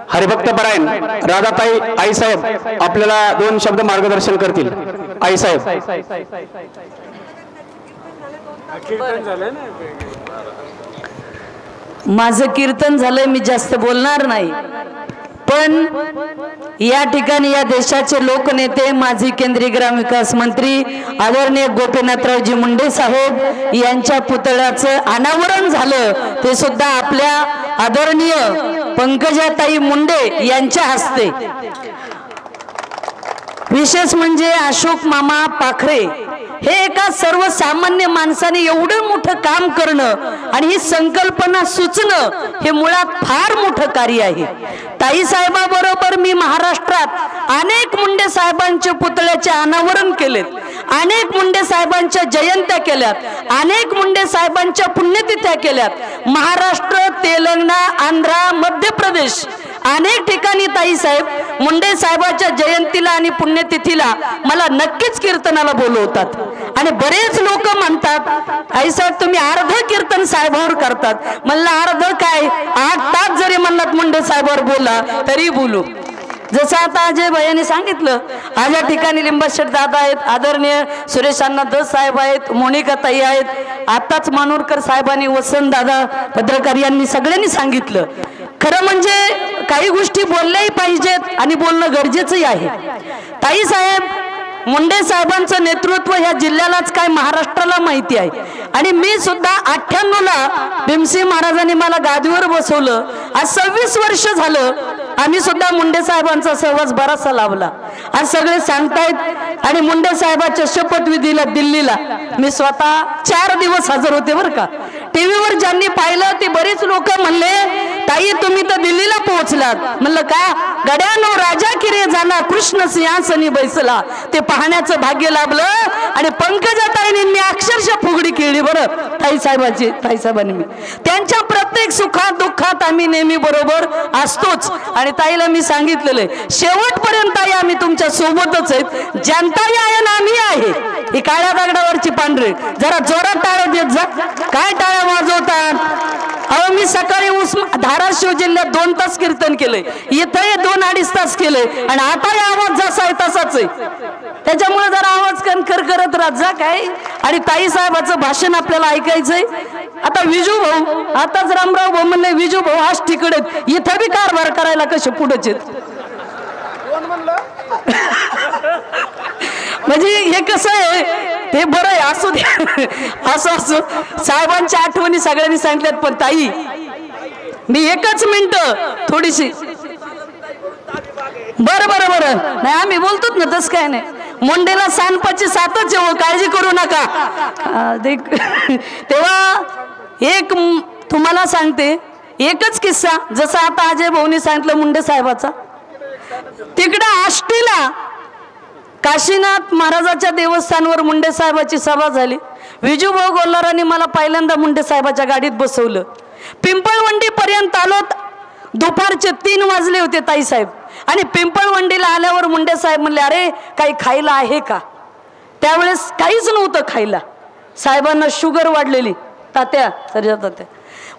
हरिभक्त परायण राधाताई आई साहेब आपल्याला 2 शब्द मार्गदर्शन करतील। आई साहेब। माझं कीर्तन झालंय, मी जास्त बोलणार नाही, पण या ठिकाणी या देशाचे लोकनेते माजी केंद्रीय ग्रामविकास मंत्री आदरणीय गोपीनाथरावजी मुंडे साहेब यांच्या पुतळ्याचं अनावरण झालं, ते सुद्धा आपल्या आदरणीय पंकजाताई मुंडे यांच्या हस्ते। विशेष म्हणजे अशोक मामा पाखरे हे एका सर्वसामान्य माणसाने एवढं मोठं काम करणं आणि ही संकल्पना सुचणं हे मुळात फार मोठं कार्य आहे। ताई साहेबाबरोबर मी महाराष्ट्रात अनेक मुंडे साहेबांच्या पुतळ्याचे अनावरण केलेत, अनेक मुंडे साहेबांच्या जयंत्या केल्यात, अनेक मुंडे साहेबांच्या पुण्यतिथ्या केल्यात। महाराष्ट्र, तेलंगणा, आंध्र, मध्य प्रदेश अनेक ठिकाणी ताई साहेब मुंडे साहेबांच्या जयंतीला आणि पुण्यतिथीला मला नक्कीच कीर्तनाला बोलवतात आणि बरेच लोक म्हणतात आई साहेब तुम्ही अर्ध कीर्तन साहेबावर करतात। म्हणलं अर्ध काय, 8 तास जरी म्हणलात मुंडे साहेबावर बोला तरी बोलू। जसं आता अजय भैयाने सांगितलं, आज या ठिकाणी लिंबाशेठ दादा आहेत, आदरणीय सुरेश अण्णा दस साहेब आहेत, मोनिका ताई आहेत, आताच मानूरकर साहेबांनी, वसंत दादा पत्रकार यांनी सगळ्यांनी सांगितलं। खरं म्हणजे काही गोष्टी बोलल्याही पाहिजेत आणि बोलणं गरजेचंही आहे। ताई साहेब मुंडे साहेबांचं नेतृत्व ह्या जिल्ह्यालाच काय महाराष्ट्राला माहिती आहे आणि मी सुद्धा 98ला भीमसिंह महाराजांनी मला गादीवर बसवलं। आज 26 वर्ष झालं आम्ही सुद्धा मुंडे साहेबांचा सहवास बराचसा लावला। आज सगळे सांगतायत आणि मुंडे साहेबांच्या शपथविधीला दिल्लीला मी स्वतः 4 दिवस हजर होते बरं का। टीव्हीवर ज्यांनी पाहिलं ते बरेच लोक म्हणले ताई तुम्ही तर दिल्लीला पोहोचलात। म्हणलं का, गड्यानो राजा किरे जाना कृष्ण सिंहासनी बैसला, ते पाहण्याचं भाग्य लाभलं आणि पंकजाताईंनी मी अक्षरशः फुगडी केली बरं ताई साहेबांनी। मी त्यांच्या प्रत्येक सुखात दुःखात आम्ही नेहमी बरोबर असतोच आणि ताईला मी सांगितलेलं आहे शेवटपर्यंत ताई आम्ही तुमच्या सोबतच आहेत। जनताही आहे ना आम्ही आहे। ही काळ्या दगडावरची पांढरे जरा जोरात टाळ्या देत जा, काय टाळ्या वाजवतात। अहो मी सकाळी धाराशिव जिल्ह्यात 2 तास कीर्तन केलंय, इथंही 2-2.5 तास केलंय आणि आताही आवाज जसा आहे तसाच आहे। त्याच्यामुळे जरा आवाज कणखर करत राहत जा काय। आणि ताई साहेबाचं भाषण आपल्याला ऐकायचंय। आता विजू भाऊ, आताच रामराव भाऊ म्हणले विजू भाऊ आज तिकडे इथं बी कारभार करायला कसे पुढेच आहेत। म्हणजे हे कसं आहे ते बरं आहे, असू दे असं साहेबांच्या आठवणी सगळ्यांनी सांगितल्यात। पण ताई मी 1 मिनिट थोडीशी बरं नाही आम्ही बोलतोच ना, तसं काय नाही। मुंडेला सांडपाची 7च आहे, काळजी करू नका। तेव्हा एक तुम्हाला सांगते, एकच किस्सा जसा आता अजय भाऊनी सांगितलं मुंडे साहेबाचा। तिकडे आष्टीला काशीनाथ महाराजाच्या देवस्थानवर मुंडे साहेबाची सभा झाली। विजूभाऊ गोल्हारांनी मला पहिल्यांदा मुंडे साहेबाच्या गाडीत बसवलं। पिंपळवंडी पर्यंत आलो, दुपारचे 3 वाजले होते ताई साहेब आणि पिंपळवंडीला आल्यावर मुंडे साहेब म्हणले अरे काही खायला आहे का। त्यावेळेस काहीच नव्हतं खायला, साहेबांना शुगर वाढलेली, तात्या सरजा तात्या।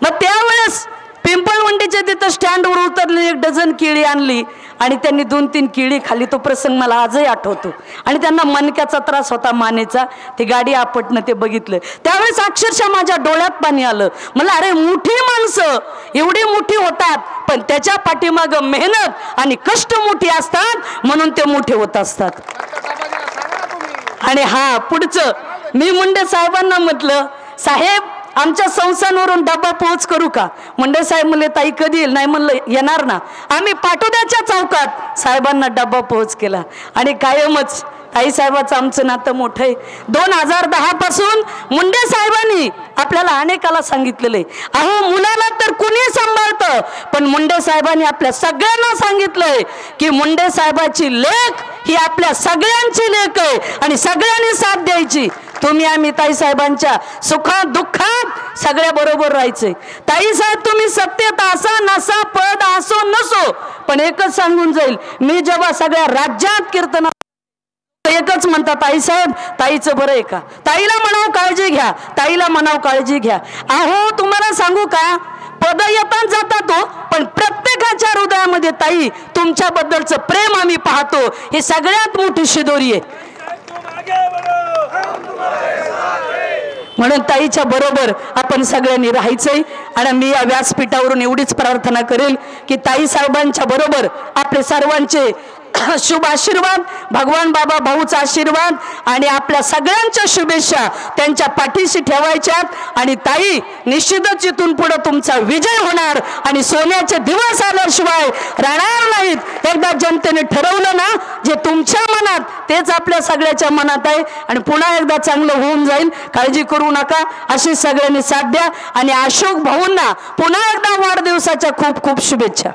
मग त्यावेळेस पिंपळवंडीच्या तिथं स्टँडवर उतरले, 1 डझन केळी आणली आणि त्यांनी 2-3 केळी खाल्ली। तो प्रसंग मला आजही आठवतो आणि त्यांना मणक्याचा त्रास होता मानेचा, ती गाडी आपटणं ते बघितलं। त्यावेळेस अक्षरशः माझ्या डोळ्यात पाणी आलं। मला अरे मोठी माणसं एवढी मोठी होतात पण त्याच्या पाठीमागं मेहनत आणि कष्ट मोठी असतात म्हणून ते मोठे होत असतात। आणि हा पुढचं मी मुंडे साहेबांना म्हटलं साहेब आमच्या संस्थांवरून डबा पोहोच करू का। मुंडे साहेब म्हणले ताई कधी येईल। नाही म्हणलं येणार ना। आम्ही पाटोद्याच्या चौकात साहेबांना डबा पोहोच केला आणि कायमच ताई साहेबाचं आमचं नातं मोठं आहे। 2010 पासून मुंडे साहेबांनी आपल्याला अनेकाला सांगितलेलं आहे अहो मुलाला तर कुणी सांभाळतं, पण मुंडे साहेबांनी आपल्या सगळ्यांना सांगितलंय की मुंडे साहेबाची लेख ही आपल्या सगळ्यांची लेख आहे आणि सगळ्यांनी साथ द्यायची। तुम्ही आम्ही ताई साहेबांच्या सुखात दुःखात सगळ्या बरोबर राहायचे। ताई साहेब तुम्ही सत्तेत असा नसा, पद असो नसो, पण एकच सांगून जाईल मी जेव्हा सगळ्या राज्यात कीर्तन एकच म्हणतात आई साहेब ताईचं बरं आहे का, ताईला म्हणाव काळजी घ्या, ताईला म्हणाव काळजी घ्या। अहो तुम्हाला सांगू का पद येतात जातात हो, पण प्रत्येकाच्या डोळ्यामध्ये ताई तुमच्याबद्दलचं प्रेम आम्ही पाहतो, ही सगळ्यात मोठी शिदोरी आहे. म्हणून ताईच्या बरोबर आपण सगळ्यांनी राहायचंय. आणि मी या व्यासपीठावरून एवढीच प्रार्थना करेल की ताई साहेबांच्या बरोबर आपले सर्वांचे शुभ आशीर्वाद, भगवान बाबा भाऊचा आशीर्वाद आणि आपल्या सगळ्यांच्या शुभेच्छा त्यांच्या पाठीशी ठेवायच्यात. आणि ताई निश्चितच इथून पुढे तुमचा विजय होणार आणि सोन्याचे दिवस आल्याशिवाय राहणार नाहीत. एकदा जनतेने ठरवलं ना जे तुमच्या मनात तेच आपल्या सगळ्याच्या मनात आहे आणि पुन्हा एकदा चांगलं होऊन जाईल. काळजी करू नका, अशी सगळ्यांनी साथ द्या. आणि अशोक भाऊंना पुन्हा एकदा वाढदिवसाच्या खूप खूप शुभेच्छा.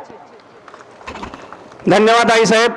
धन्यवाद आई साहेब.